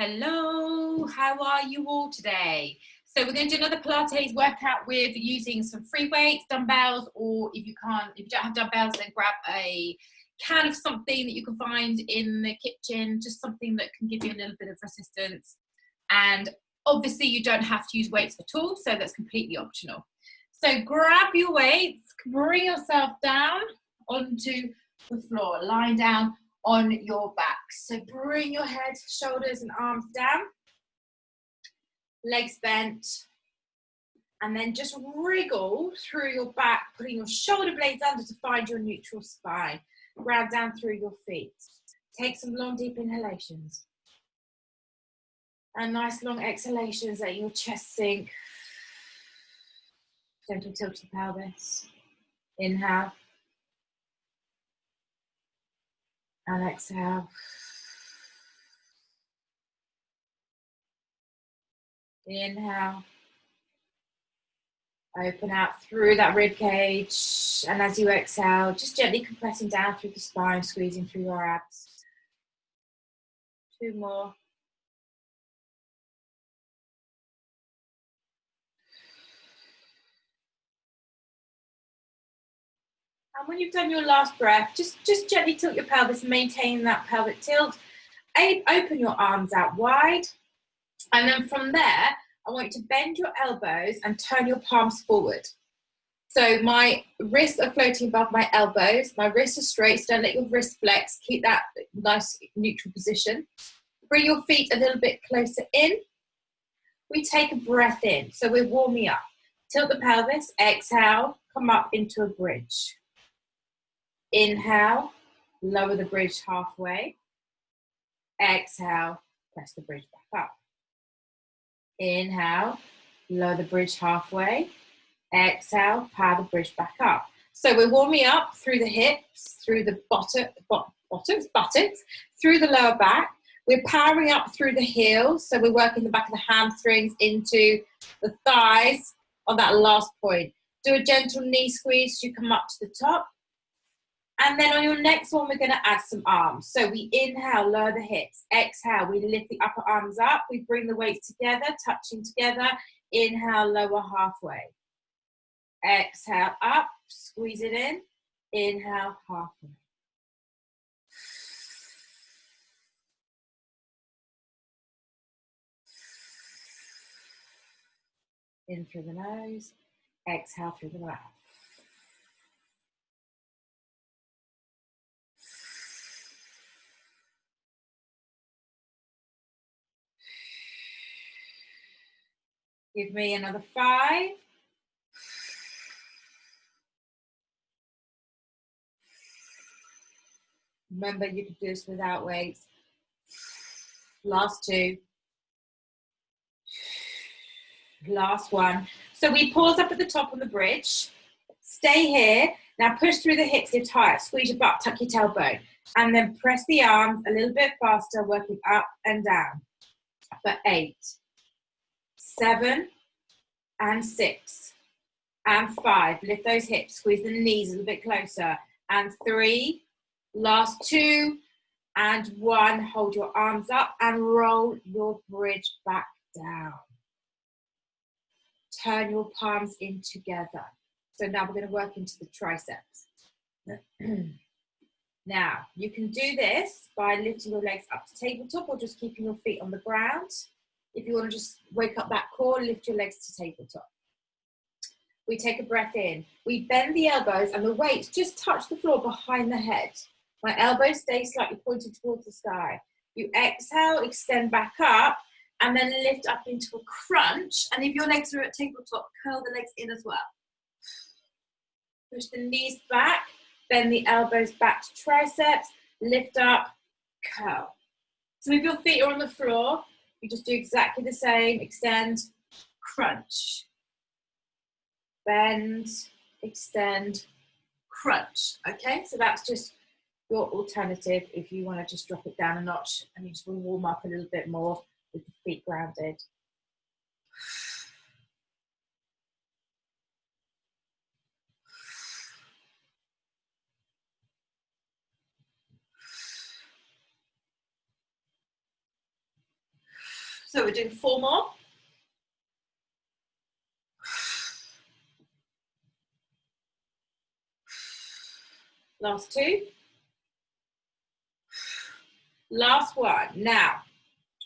Hello, how are you all today? So we're going to do another Pilates workout with using some free weights, dumbbells, or if you don't have dumbbells, then grab a can of something that you can find in the kitchen, just something that can give you a little bit of resistance. And obviously you don't have to use weights at all, so that's completely optional. So grab your weights, bring yourself down onto the floor, lying down on your back. So bring your head, shoulders and arms down, legs bent, and then just wriggle through your back, putting your shoulder blades under to find your neutral spine. Ground down through your feet. Take some long deep inhalations and nice long exhalations, letting your chest sink. Gentle tilt to the pelvis. Inhale and exhale. Inhale. Open out through that rib cage, and as you exhale, just gently compressing down through the spine, squeezing through your abs. 2 more. And when you've done your last breath, just gently tilt your pelvis, maintain that pelvic tilt. Open your arms out wide, and then from there, I want you to bend your elbows and turn your palms forward. So my wrists are floating above my elbows. My wrists are straight, so don't let your wrist flex. Keep that nice neutral position. Bring your feet a little bit closer in. We take a breath in, so we're warming up. Tilt the pelvis, exhale, come up into a bridge. Inhale, lower the bridge halfway. Exhale, press the bridge back up. Inhale, lower the bridge halfway. Exhale, power the bridge back up. So we're warming up through the hips, through the buttocks, through the lower back. We're powering up through the heels. So we're working the back of the hamstrings into the thighs on that last point. Do a gentle knee squeeze as you come up to the top. And then on your next one, we're going to add some arms. So we inhale, lower the hips. Exhale, we lift the upper arms up. We bring the weights together, touching together. Inhale, lower halfway. Exhale, up, squeeze it in. Inhale, halfway. In through the nose. Exhale through the mouth. Give me another 5. Remember, you can do this without weights. Last 2. Last 1. So we pause up at the top on the bridge. Stay here. Now push through the hips, lift higher. Squeeze your butt, tuck your tailbone. And then press the arms a little bit faster, working up and down. For 8. 7 and 6 and 5. Lift those hips, squeeze the knees a little bit closer. And 3, last 2 and 1. Hold your arms up and roll your bridge back down. Turn your palms in together. So now we're going to work into the triceps. Now, you can do this by lifting your legs up to tabletop or just keeping your feet on the ground. If you want to just wake up that core, lift your legs to tabletop. We take a breath in. We bend the elbows and the weights just touch the floor behind the head. My elbows stay slightly pointed towards the sky. You exhale, extend back up, and then lift up into a crunch. And if your legs are at tabletop, curl the legs in as well. Push the knees back, bend the elbows back to triceps, lift up, curl. So if your feet are on the floor, you just do exactly the same. Extend, crunch. Bend, extend, crunch. Okay, so that's just your alternative if you want to just drop it down a notch and you just want to warm up a little bit more with the feet grounded. So we're doing 4 more. Last 2. Last one. Now,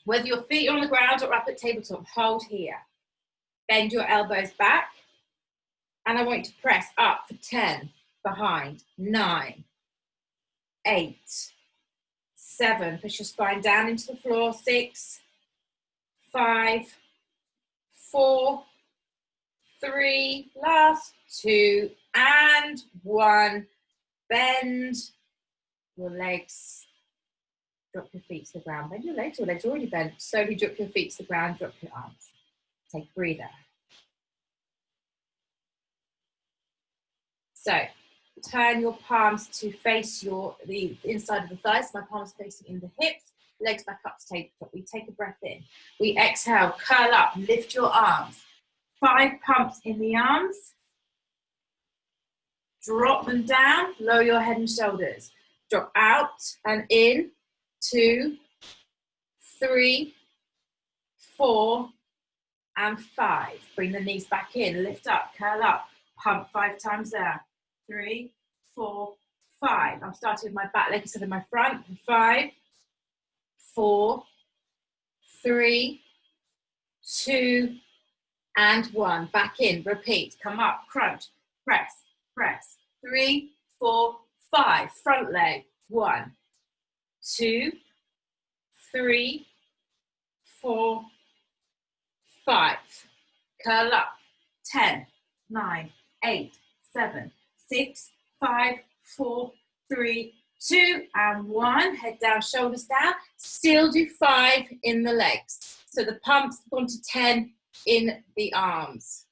whether your feet are on the ground or up at tabletop, hold here. Bend your elbows back. And I want you to press up for 10, behind, 9, 8, 7. Push your spine down into the floor, 6, 5, 4, 3, last 2, and 1. Bend your legs. Drop your feet to the ground. Bend your legs are already bent. Slowly drop your feet to the ground, drop your arms. Take a breather. So, turn your palms to face the inside of the thighs. My palms facing in the hips, legs back up to tabletop. We take a breath in. We exhale, curl up, lift your arms. 5 pumps in the arms. Drop them down, lower your head and shoulders. Drop out and in. 2, 3, 4, and 5. Bring the knees back in, lift up, curl up, pump 5 times there. 3, 4, 5. I'm starting with my back leg instead of my front. 5, 4, 3, 2, and 1. Back in, repeat, come up, crunch, press, press. 3, 4, 5. Front leg. 1, 2, 3, 4, 5. Curl up. 10, 9, 8, 7, 6, 5, 4, 3, 2, and 1. Head down, shoulders down. Still do 5 in the legs. So the pumps gone to 10 in the arms.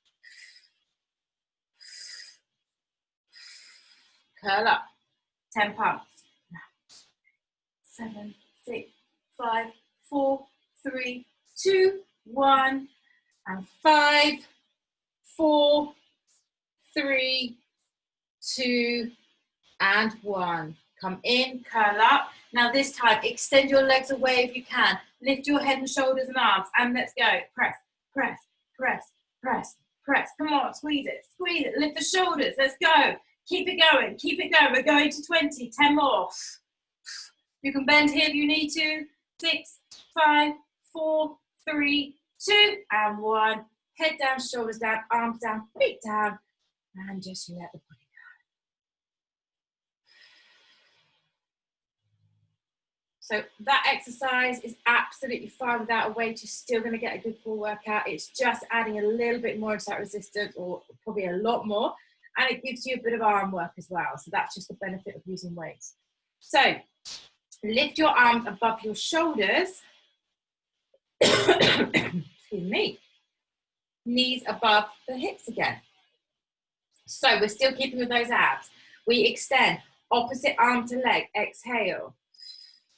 Curl up. 10 pumps. 7, 6, 5, 4, 3, 2, 1, and 5, 4, 3, 2, and 1. Come in, curl up. Now this time, extend your legs away if you can. Lift your head and shoulders and arms, and let's go. Press, press, press, press, press. Come on, squeeze it, lift the shoulders, let's go. Keep it going, keep it going. We're going to 20, 10 more. You can bend here if you need to. 6, 5, 4, 3, 2, and 1. Head down, shoulders down, arms down, feet down, and just let the body go. So that exercise is absolutely fine without a weight. You're still going to get a good core workout. It's just adding a little bit more into that resistance, or probably a lot more, and it gives you a bit of arm work as well. So that's just the benefit of using weights. So lift your arms above your shoulders. Excuse me. Knees above the hips again. So we're still keeping with those abs. We extend, opposite arm to leg, exhale.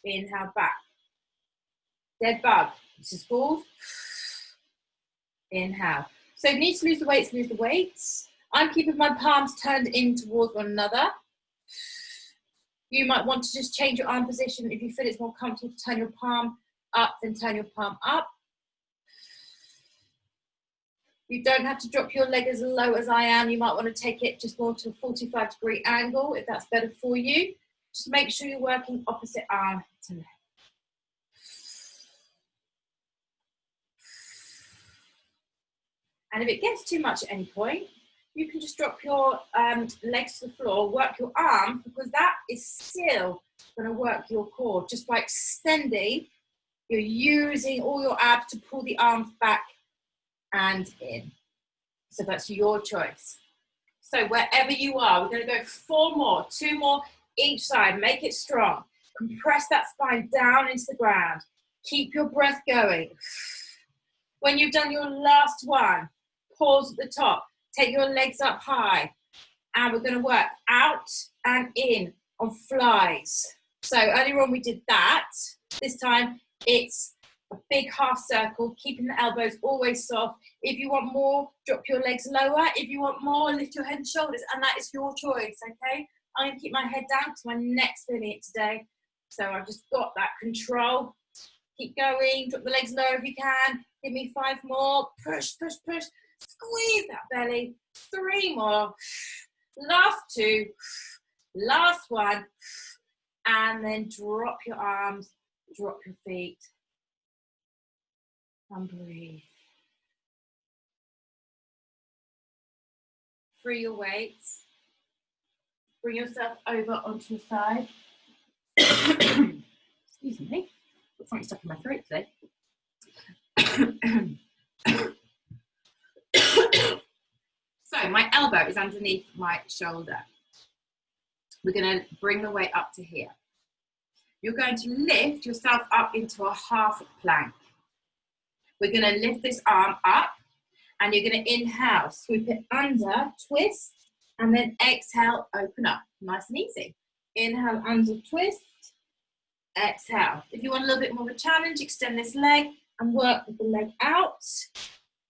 Inhale back. Dead bug, this is called. Inhale. So if you need to lose the weights, lose the weights. I'm keeping my palms turned in towards one another. You might want to just change your arm position. If you feel it's more comfortable to turn your palm up, then turn your palm up. You don't have to drop your leg as low as I am. You might want to take it just more to a 45-degree angle if that's better for you. Just make sure you're working opposite arm to leg. And if it gets too much at any point, you can just drop your legs to the floor, work your arm, because that is still going to work your core. Just by extending, you're using all your abs to pull the arms back and in. So that's your choice. So wherever you are, we're going to go 4 more, 2 more each side. Make it strong. Compress that spine down into the ground. Keep your breath going. When you've done your last one, pause at the top. Take your legs up high. And we're going to work out and in on flies. So earlier on we did that. This time it's a big half circle, keeping the elbows always soft. If you want more, drop your legs lower. If you want more, lift your head and shoulders. And that is your choice, okay? I'm going to keep my head down because my neck's feeling it today. So I've just got that control. Keep going, drop the legs low if you can. Give me 5 more. Push, push, push. Squeeze that belly. 3 more. Last 2. Last 1. And then drop your arms, drop your feet. And breathe. Free your weights. Bring yourself over onto your side. Excuse me. Got something stuck in my throat today. So my elbow is underneath my shoulder. We're going to bring the weight up to here. You're going to lift yourself up into a half plank. We're going to lift this arm up and you're going to inhale, sweep it under, twist, and then exhale, open up. Nice and easy. Inhale, under, twist, exhale. If you want a little bit more of a challenge, extend this leg and work with the leg out.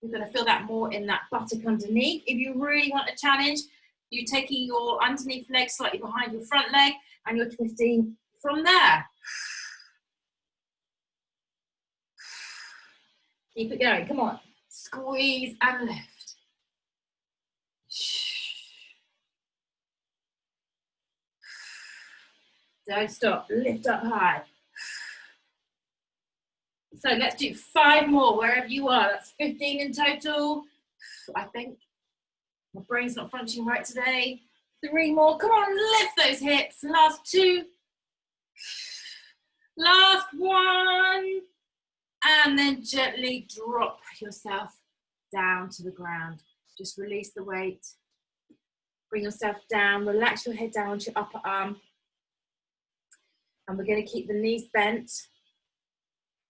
You're going to feel that more in that buttock underneath. If you really want a challenge, you're taking your underneath leg slightly behind your front leg and you're twisting from there. Keep it going, come on. Squeeze and lift. Don't stop, lift up high. So let's do 5 more wherever you are. That's 15 in total, I think. My brain's not functioning right today. 3 more, come on, lift those hips. Last 2. Last 1. And then gently drop yourself down to the ground. Just release the weight. Bring yourself down, relax your head down onto your upper arm. And we're going to keep the knees bent.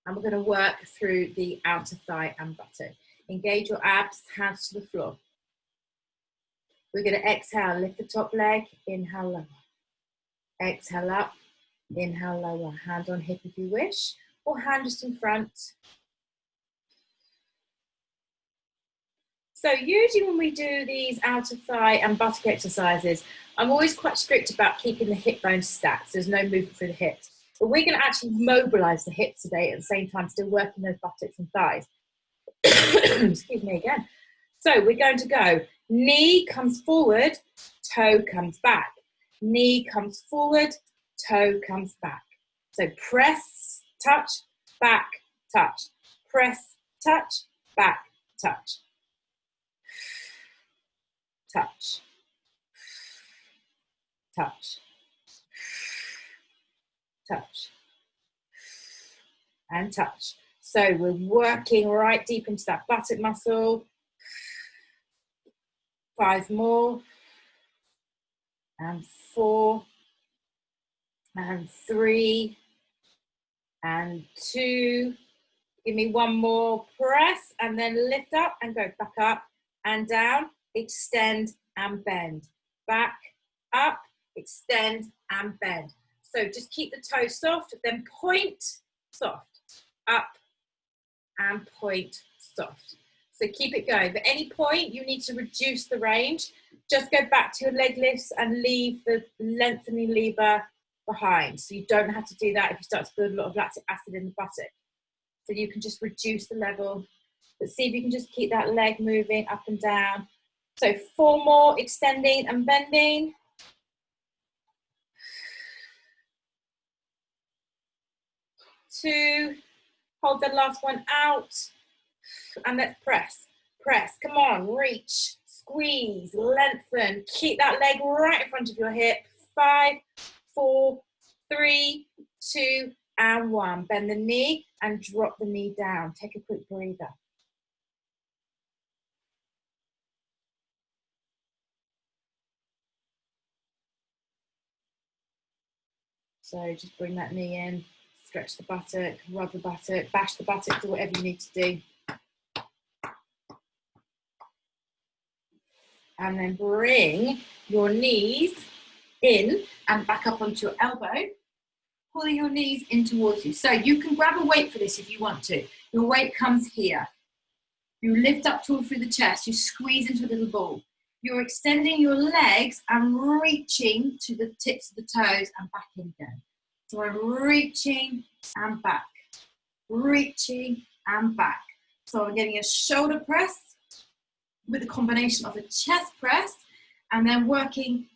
And we're going to work through the outer thigh and buttock. Engage your abs, hands to the floor. We're going to exhale, lift the top leg, inhale lower. Exhale up, inhale lower. Hand on hip if you wish, or hand just in front. So usually when we do these outer thigh and buttock exercises, I'm always quite strict about keeping the hip bones stacked, so there's no movement through the hips. But we're going to actually mobilize the hips today at the same time, still working those buttocks and thighs. Excuse me again. So we're going to go, knee comes forward, toe comes back. Knee comes forward, toe comes back. So press, touch, back, touch. Press, touch, back, touch. Touch. Touch. Touch. And touch. So we're working right deep into that buttock muscle. 5 more. And 4. And 3. And 2. Give me 1 more. Press and then lift up and go back up and down. Extend and bend. Back, up, extend and bend. So just keep the toes soft, then point, soft, up and point, soft. So keep it going. But any point you need to reduce the range, just go back to your leg lifts and leave the lengthening lever behind. So you don't have to do that if you start to build a lot of lactic acid in the buttock. So you can just reduce the level, but see if you can just keep that leg moving up and down. So 4 more, extending and bending. 2, hold the last one out, and let's press, press, come on, reach, squeeze, lengthen, keep that leg right in front of your hip. 5, 4, 3, 2, and 1. Bend the knee and drop the knee down. Take a quick breather. So just bring that knee in, stretch the buttock, rub the buttock, bash the buttock, do whatever you need to do. And then bring your knees in and back up onto your elbow, pulling your knees in towards you. So you can grab a weight for this if you want to. Your weight comes here. You lift up tall through the chest, you squeeze into a little ball. You're extending your legs and reaching to the tips of the toes and back in again. So I'm reaching and back. reaching and back. So I'm getting a shoulder press with a combination of a chest press and then working,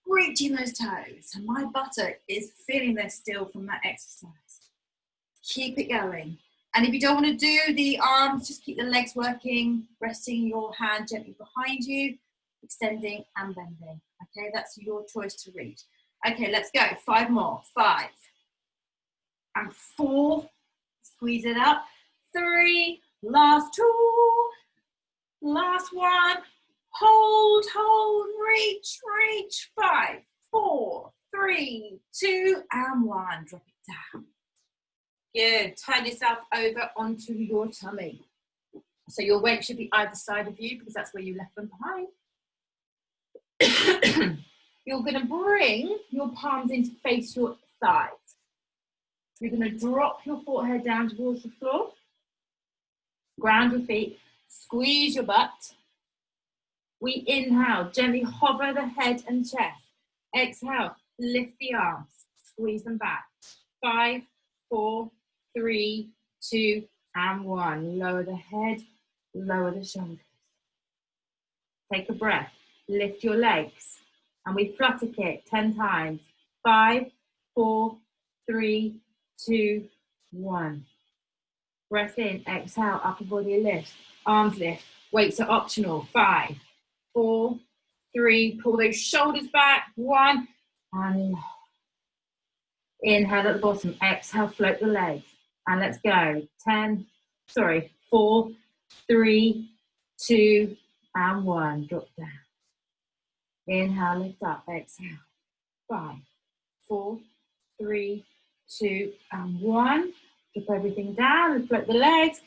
reaching those toes. And my buttock is feeling this still from that exercise. Keep it going. And if you don't want to do the arms, just keep the legs working, resting your hand gently behind you, extending and bending. Okay, that's your choice to reach. Okay, let's go. 5 more. 5 and 4. Squeeze it up. 3. Last 2. Last 1. Hold, hold, reach, reach. 5, 4, 3, 2, and 1. Drop it down. Good. Turn yourself over onto your tummy. So your weight should be either side of you because that's where you left them behind. You're going to bring your palms in to face your thighs. You're going to drop your forehead down towards the floor. Ground your feet. Squeeze your butt. We inhale. Gently hover the head and chest. Exhale. Lift the arms. Squeeze them back. 5, 4, 3, 2, and 1. Lower the head. Lower the shoulders. Take a breath. Lift your legs. And we flutter kick 10 times. 5, 4, 3, 2, 1. Breath in. Exhale. Upper body lift. Arms lift. Weights are optional. 5, 4, 3. Pull those shoulders back. 1. And inhale at the bottom. Exhale. Float the legs. And let's go. 4, 3, 2, and 1. Drop down. Inhale, lift up. Exhale. 5, 4, 3, 2, and 1. Drop everything down and float the legs.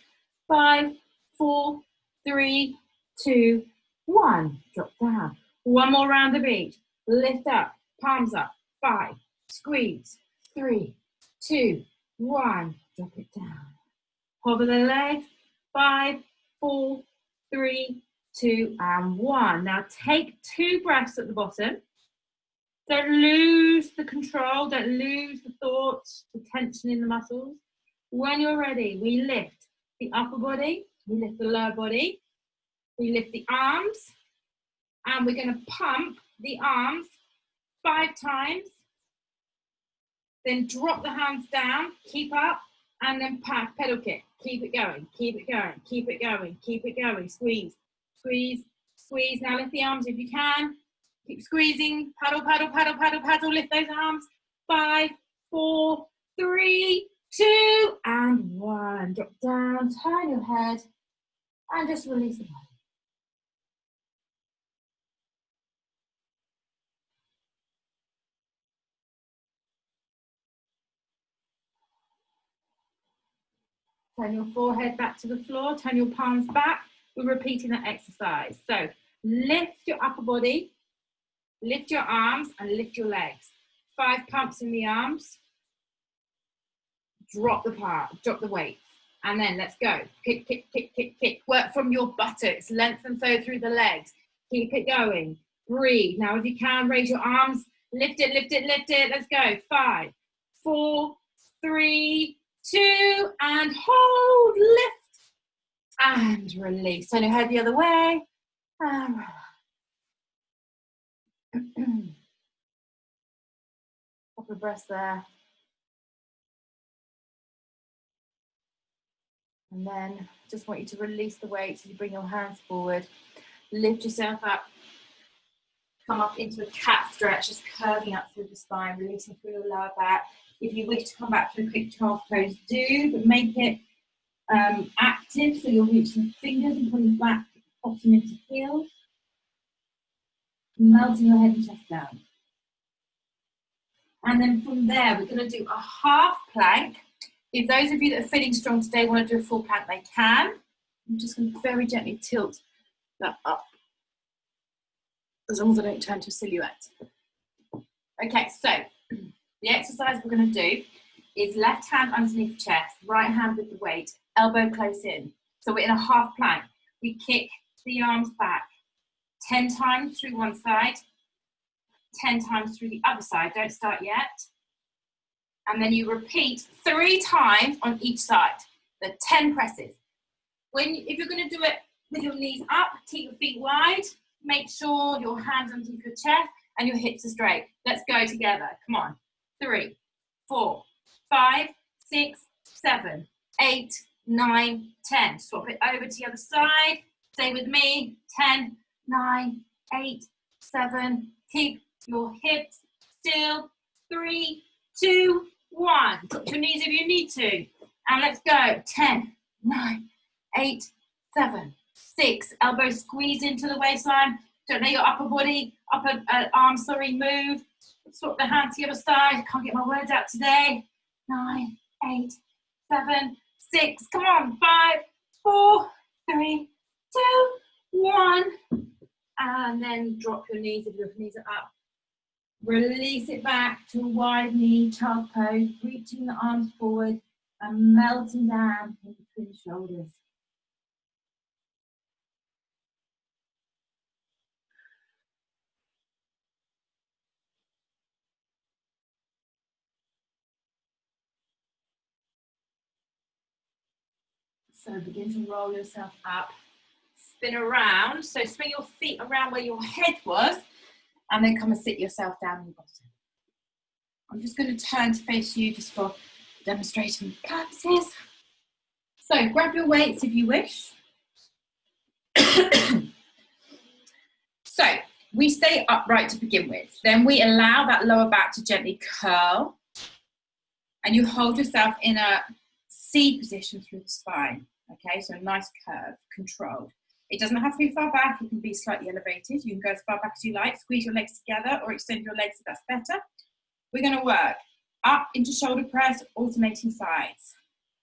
5, 4, 3, 2, 1. Drop down. One more round of each. Lift up. Palms up. 5. Squeeze. 3, 2, 1. Drop it down. Hover the legs. 5, 4, 3, 2, and 1. Now take 2 breaths at the bottom. Don't lose the control. Don't lose the thoughts, the tension in the muscles. When you're ready, we lift the upper body. We lift the lower body. We lift the arms. And we're going to pump the arms 5 times. Then drop the hands down. Keep up. And then pedal kick. Keep it going. Keep it going. Keep it going. Keep it going. Squeeze. Squeeze. Squeeze. Now lift the arms if you can. Keep squeezing. Paddle, paddle, paddle, paddle, paddle. Lift those arms. 5, 4, 3, 2, and 1. Drop down. Turn your head. And just release the body. Turn your forehead back to the floor. Turn your palms back. We're repeating that exercise. So lift your upper body. Lift your arms and lift your legs. 5 pumps in the arms. Drop the weight. And then let's go. Kick, kick, kick, kick, kick. Work from your buttocks. Lengthen so through the legs. Keep it going. Breathe. Now if you can, raise your arms. Lift it, lift it, lift it. Let's go. 5, 4, 3, 2, and hold. Lift. And release. Turn your head the other way. And relax. Couple of breaths there. And then just want you to release the weight as you bring your hands forward. Lift yourself up. Come up into a cat stretch, just curving up through the spine, releasing through your lower back. If you wish to come back to a quick child's pose, do, but make it active, so you're reaching the fingers and pulling back bottom into heels. Melting your head and chest down. And then from there, we're going to do a half plank. If those of you that are feeling strong today want to do a full plank, they can. I'm just going to very gently tilt that up, as long as I don't turn to a silhouette. Okay, so the exercise we're going to do is left hand underneath the chest, right hand with the weight, elbow close in. So we're in a half plank. We kick the arms back 10 times through one side, 10 times through the other side. Don't start yet. And then you repeat 3 times on each side. The 10 presses. If you're going to do it with your knees up, keep your feet wide. Make sure your hands underneath your chest and your hips are straight. Let's go together. Come on. 3, 4, 5, 6, 7, 8, 9, 10. Swap it over to the other side. Stay with me. 10, 9, 8, 7. Keep your hips still. 3, 2, 1. Drop your knees if you need to. And let's go. 10, 9, 8, 7, 6. Elbows squeeze into the waistline. Don't let your upper arm, move. Swap the hands to the other side. Can't get my words out today. 9, 8, 7, 6. Come on. 5, 4, 3, 2, 1. And then drop your knees if your knees are up. Release it back to a wide knee, child's pose, reaching the arms forward and melting down in between the shoulders. So begin to roll yourself up, spin around. So swing your feet around where your head was and then come and sit yourself down on the bottom. I'm just going to turn to face you just for demonstration purposes. So grab your weights if you wish. So we stay upright to begin with. Then we allow that lower back to gently curl. And you hold yourself in a C position through the spine. Okay, so a nice curve, controlled. It doesn't have to be far back. It can be slightly elevated. You can go as far back as you like. Squeeze your legs together or extend your legs if that's better. We're going to work up into shoulder press, alternating sides.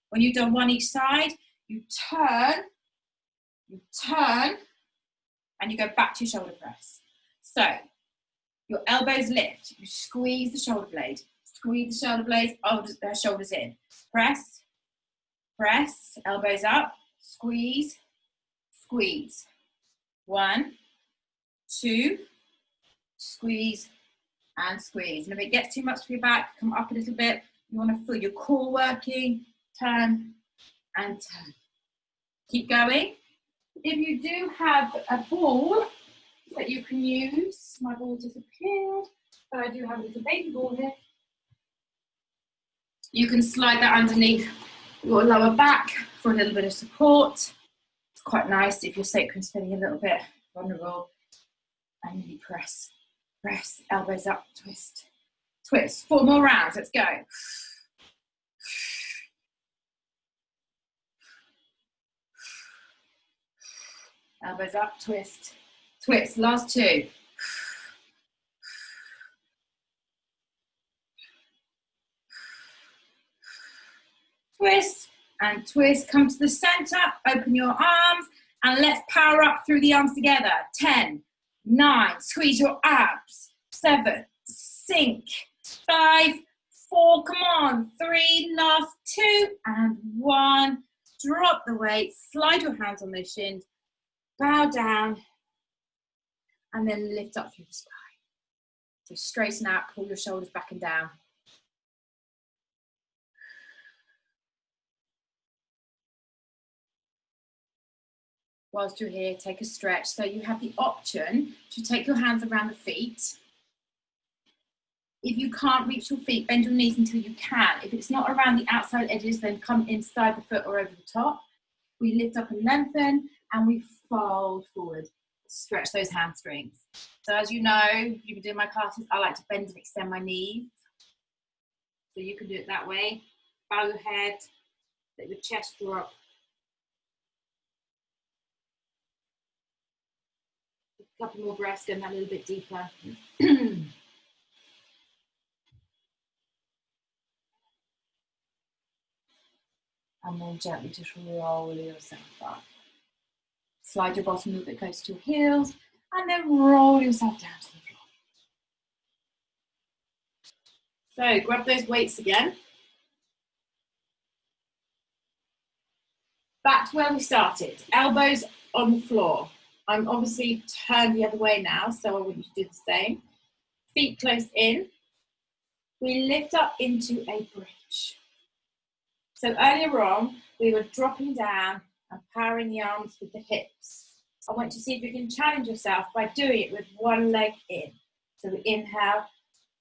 When you've done one each side, you turn, and you go back to your shoulder press. So your elbows lift. You squeeze the shoulder blade. Squeeze the shoulder blades, shoulders in. Press, press, elbows up, squeeze, squeeze. 1, 2, squeeze and squeeze. And if it gets too much for your back, come up a little bit. You want to feel your core working. Turn and turn. Keep going. If you do have a ball that you can use, my ball disappeared, but I do have a little baby ball here. You can slide that underneath your lower back for a little bit of support. It's quite nice if your sacrum's feeling a little bit vulnerable. And you press, press, elbows up, twist, twist. 4 more rounds, let's go. Elbows up, twist, twist. Last 2. Twist and twist. Come to the center, open your arms, and let's power up through the arms together. 10, 9, squeeze your abs. 7, sink. 5, 4, come on. 3, last 2, and 1. Drop the weight, slide your hands on those shins, bow down, and then lift up through the spine. So straighten out, pull your shoulders back and down. Whilst you're here, take a stretch. So you have the option to take your hands around the feet. If you can't reach your feet, bend your knees until you can. If it's not around the outside edges, then come inside the foot or over the top. We lift up and lengthen, and we fold forward. Stretch those hamstrings. So as you know, if you've been doing my classes, I like to bend and extend my knees. So you can do it that way. Bow your head, let your chest drop. A couple more breaths, going that little bit deeper. And then gently just roll yourself up. Slide your bottom a little bit closer to your heels, and then roll yourself down to the floor. So grab those weights again. Back to where we started. Elbows on the floor. I'm obviously turned the other way now, so I want you to do the same. Feet close in. we lift up into a bridge. So earlier on, we were dropping down and powering the arms with the hips. I want you to see if you can challenge yourself by doing it with one leg in. So we inhale,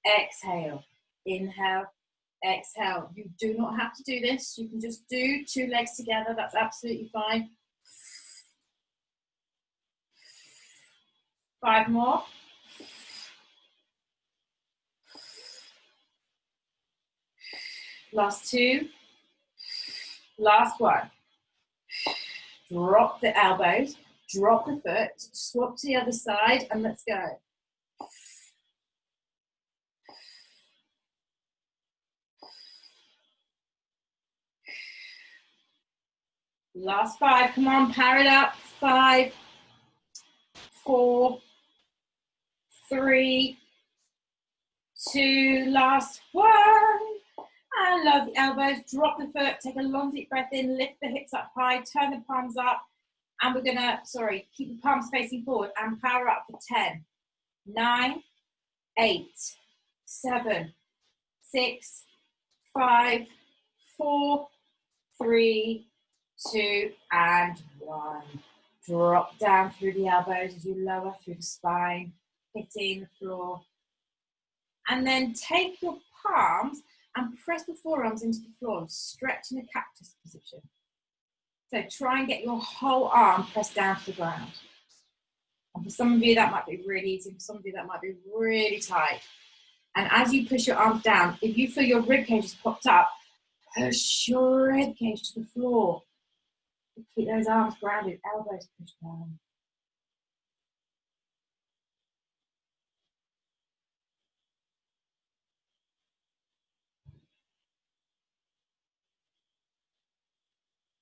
exhale, inhale, exhale. You do not have to do this. You can just do 2 legs together. That's absolutely fine. 5 more. Last 2. Last 1. Drop the elbows, drop the foot, swap to the other side, and let's go. Last 5, come on, power it up. 5, 4, 3, 2, last 1. And lower the elbows, drop the foot, take a long deep breath in, lift the hips up high, turn the palms up, and we're gonna, keep the palms facing forward and power up for 10, 9, 8, 7, 6, 5, 4, 3, 2, and 1. Drop down through the elbows as you lower through the spine, hitting the floor. And then take your palms and press the forearms into the floor, stretch in a cactus position. So try and get your whole arm pressed down to the ground. And for some of you, that might be really easy. For some of you, that might be really tight. And as you push your arms down, if you feel your rib cage has popped up, push your rib cage to the floor. Keep those arms grounded, elbows pushed down.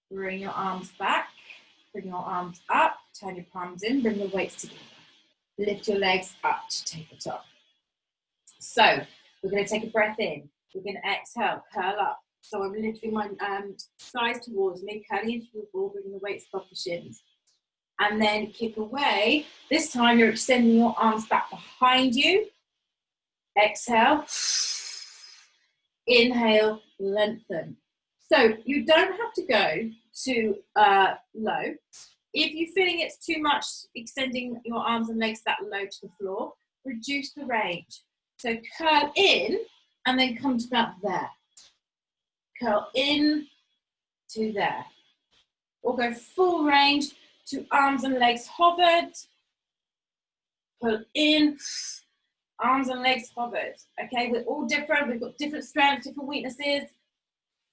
Bring your arms back, bring your arms up, turn your palms in, bring the weights together. Lift your legs up to tabletop. So we're going to take a breath in. We're going to exhale, curl up. So I'm lifting my thighs towards me, curling into the ball, bringing the weights above the shins. And then kick away. This time you're extending your arms back behind you. Exhale. Inhale, lengthen. So you don't have to go to low. If you're feeling it's too much, extending your arms and legs that low to the floor, reduce the range. So curl in and then come to about there. Curl in to there. Or go full range to arms and legs hovered. Pull in, arms and legs hovered. Okay, we're all different. We've got different strengths, different weaknesses.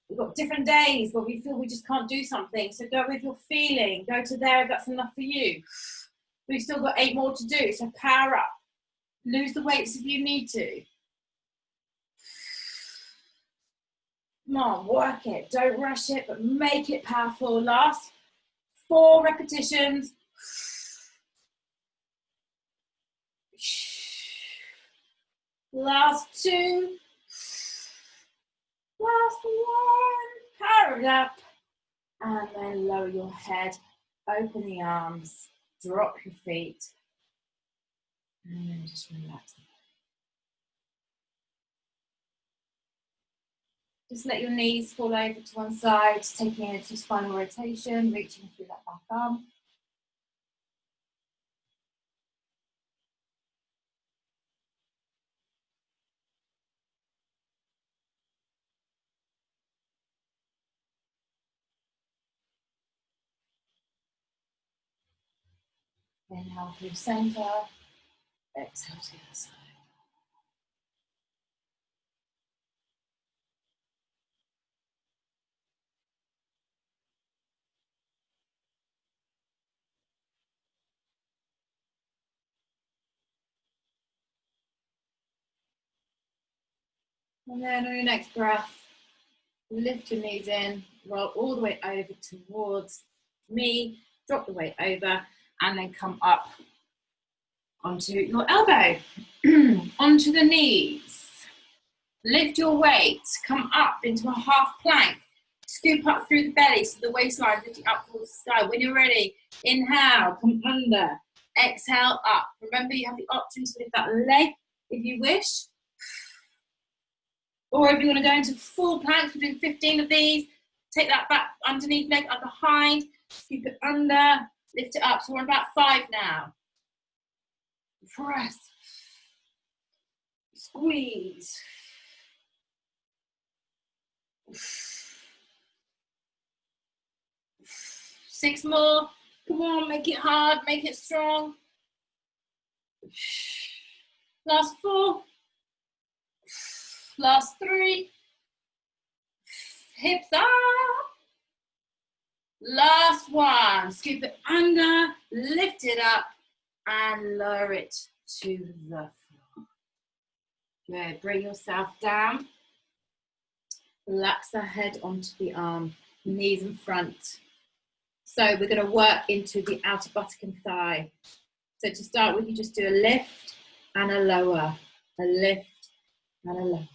We've got different days where we feel we just can't do something. So go with your feeling. Go to there if that's enough for you. We've still got 8 more to do. So power up. Lose the weights if you need to. Come on, work it. Don't rush it, but make it powerful. Last 4 repetitions. Last 2. Last 1. Power it up. And then lower your head. Open the arms. Drop your feet. And then just relax. Just let your knees fall over to one side, taking it to spinal rotation, reaching through that back arm. Inhale through center, exhale to the other side. And then on your next breath, lift your knees in, roll all the way over towards me, drop the weight over, and then come up onto your elbow, onto the knees. Lift your weight, come up into a half plank, scoop up through the belly so the waistline lifting up towards the sky. When you're ready, inhale, come under, exhale up. Remember you have the option to lift that leg if you wish. Or if you want to go into full planks, we're doing 15 of these. Take that back underneath leg up behind, keep it under, lift it up. So we're on about 5 now. Press, squeeze. 6 more. Come on, make it hard, make it strong. Last 4. Last 3. Hips up. Last 1. Scoop it under, lift it up, and lower it to the floor. Good. Bring yourself down. Relax the head onto the arm, knees in front. So we're going to work into the outer buttock and thigh. So to start with, you just do a lift and a lower, a lift and a lower.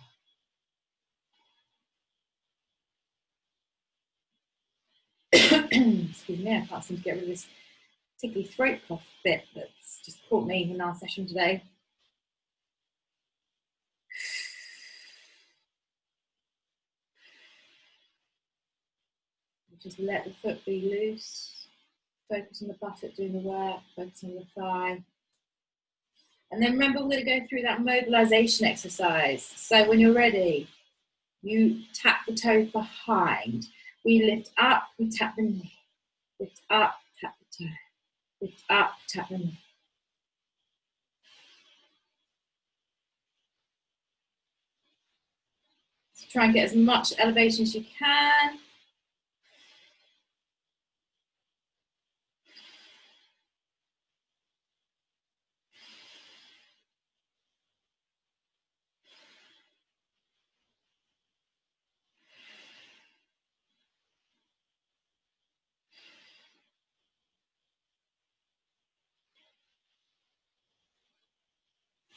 Excuse me, I can't seem to get rid of this tickly throat cough bit that's just caught me in our session today. Just let the foot be loose. Focus on the buttock doing the work, focus on the thigh. And then remember, we're going to go through that mobilization exercise. So when you're ready, you tap the toes behind. We lift up, we tap the knee. Lift up, tap the toe. Lift up, tap the knee. So try and get as much elevation as you can.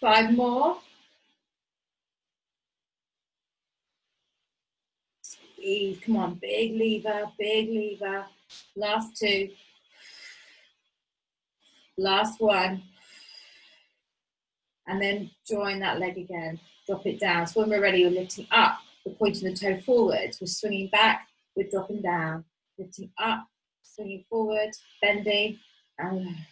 Five more. Squeeze, come on, big lever, big lever. Last 2. Last 1. And then join that leg again. Drop it down. So when we're ready, we're lifting up. We're pointing the toe forward. We're swinging back. We're dropping down. Lifting up, swinging forward, bending, and lowering.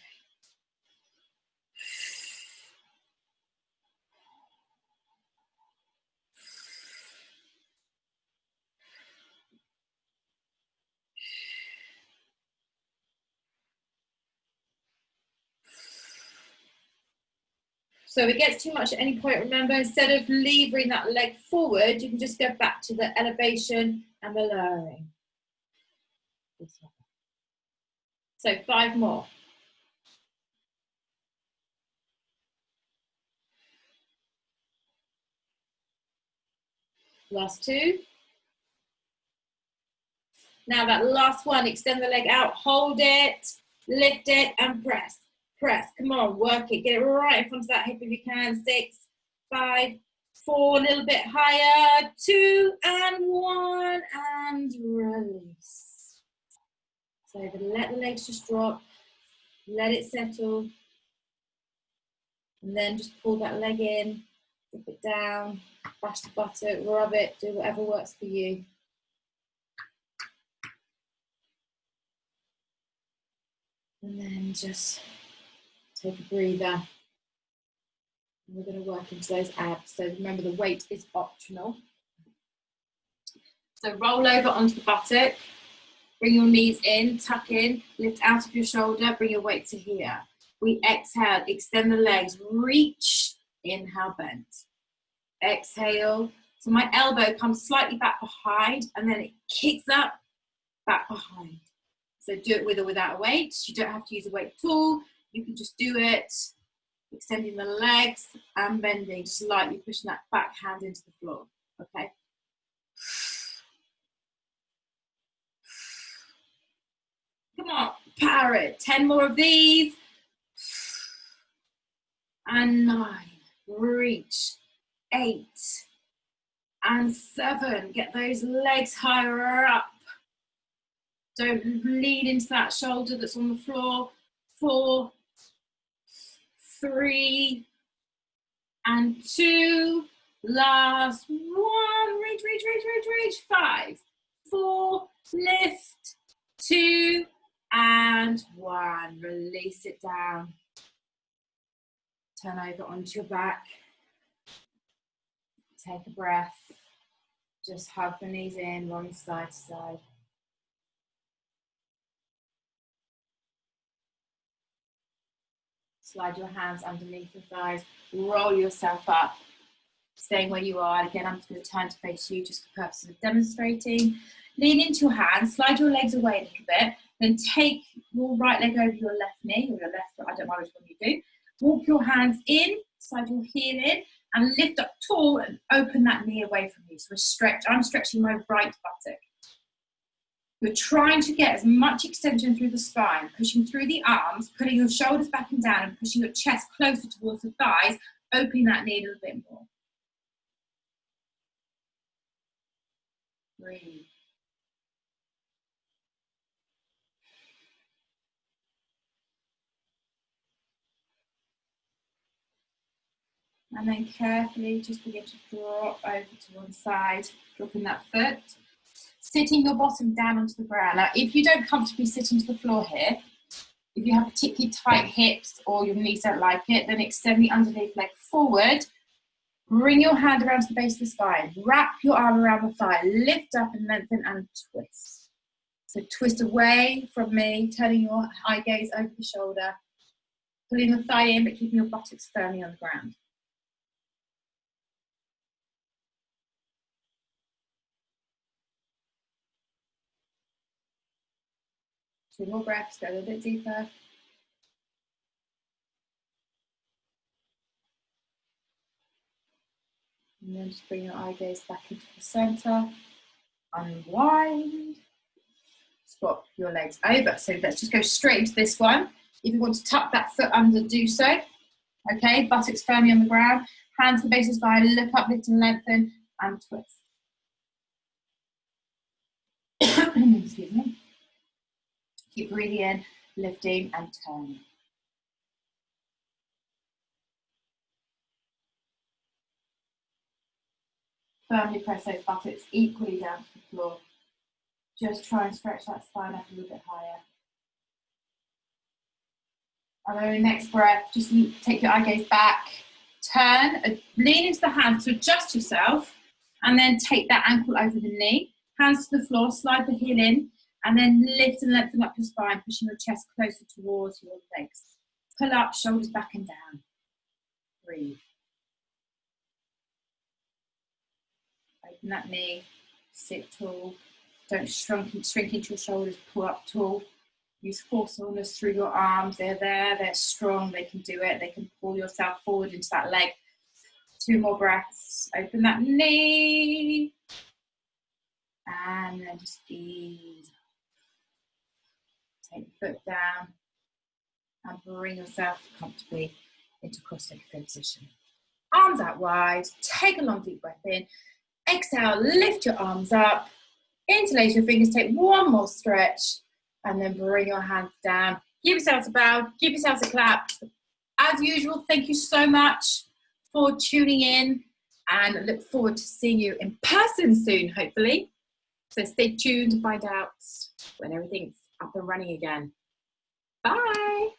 So if it gets too much at any point, remember, instead of levering that leg forward, you can just go back to the elevation and the lowering. So 5 more. Last 2. Now that last 1, extend the leg out, hold it, lift it, and press. Press, come on, work it, get it right in front of that hip if you can. 6, 5, 4, a little bit higher, 2, and 1, and release. So let the legs just drop, let it settle, and then just pull that leg in, drop it down, bash the buttock, rub it, do whatever works for you. And then just take a breather. We're going to work into those abs. So remember, the weight is optional. So roll over onto the buttock. Bring your knees in, tuck in, lift out of your shoulder, bring your weight to here. We exhale, extend the legs, reach, inhale, bend. Exhale. So my elbow comes slightly back behind and then it kicks up, back behind. So do it with or without a weight. You don't have to use a weight at all. You can just do it, extending the legs and bending, just lightly pushing that back hand into the floor, okay? Come on, power it. 10 more of these. And 9, reach. 8 and 7. Get those legs higher up. Don't lean into that shoulder that's on the floor. 4, 3, and 2, Last one. Reach, reach, reach, reach, reach. 5, 4, lift, 2, and 1. Release it down. Turn over onto your back. Take a breath. Just hug the knees in, rolling side to side. Slide your hands underneath your thighs. Roll yourself up. Staying where you are. Again, I'm just going to turn to face you just for purposes of demonstrating. Lean into your hands. Slide your legs away a little bit. Then take your right leg over your left knee, or your left foot, I don't know which one you do. Walk your hands in, slide your heel in, and lift up tall and open that knee away from you. So I'm stretching my right buttock. You're trying to get as much extension through the spine, pushing through the arms, putting your shoulders back and down, and pushing your chest closer towards the thighs, opening that knee a little bit more. Breathe. And then carefully just begin to drop over to one side, dropping that foot. Sitting your bottom down onto the ground. Now, if you don't comfortably sit onto the floor here, if you have particularly tight hips or your knees don't like it, then extend the underneath leg forward. Bring your hand around to the base of the spine. Wrap your arm around the thigh. Lift up and lengthen and twist. So twist away from me, turning your eye gaze over the shoulder. Pulling the thigh in, but keeping your buttocks firmly on the ground. 2 more breaths, go a little bit deeper. And then just bring your eye gaze back into the center. Unwind. Swap your legs over. So let's just go straight into this one. If you want to tuck that foot under, do so. Okay, buttocks firmly on the ground. Hands to the base of the spine, look up, lift and lengthen, and twist. Excuse me. Keep breathing in, lifting and turning. Firmly press those buttocks equally down to the floor. Just try and stretch that spine up a little bit higher. And then next breath, just take your eye gaze back, turn, lean into the hands to adjust yourself, and then take that ankle over the knee, hands to the floor, slide the heel in, and then lift and lengthen up your spine, pushing your chest closer towards your legs. Pull up, shoulders back and down. Breathe. Open that knee, sit tall. Don't shrink into your shoulders, pull up tall. Use forcefulness through your arms. They're there, they're strong, they can do it. They can pull yourself forward into that leg. 2 more breaths. Open that knee. And then just ease. Take the foot down and bring yourself comfortably into cross-legged position. Arms out wide. Take a long deep breath in. Exhale, lift your arms up. Interlace your fingers, take 1 more stretch. And then bring your hands down. Give yourselves a bow, give yourselves a clap. As usual, thank you so much for tuning in, and I look forward to seeing you in person soon, hopefully. So stay tuned to find out when everything's up and running again. Bye.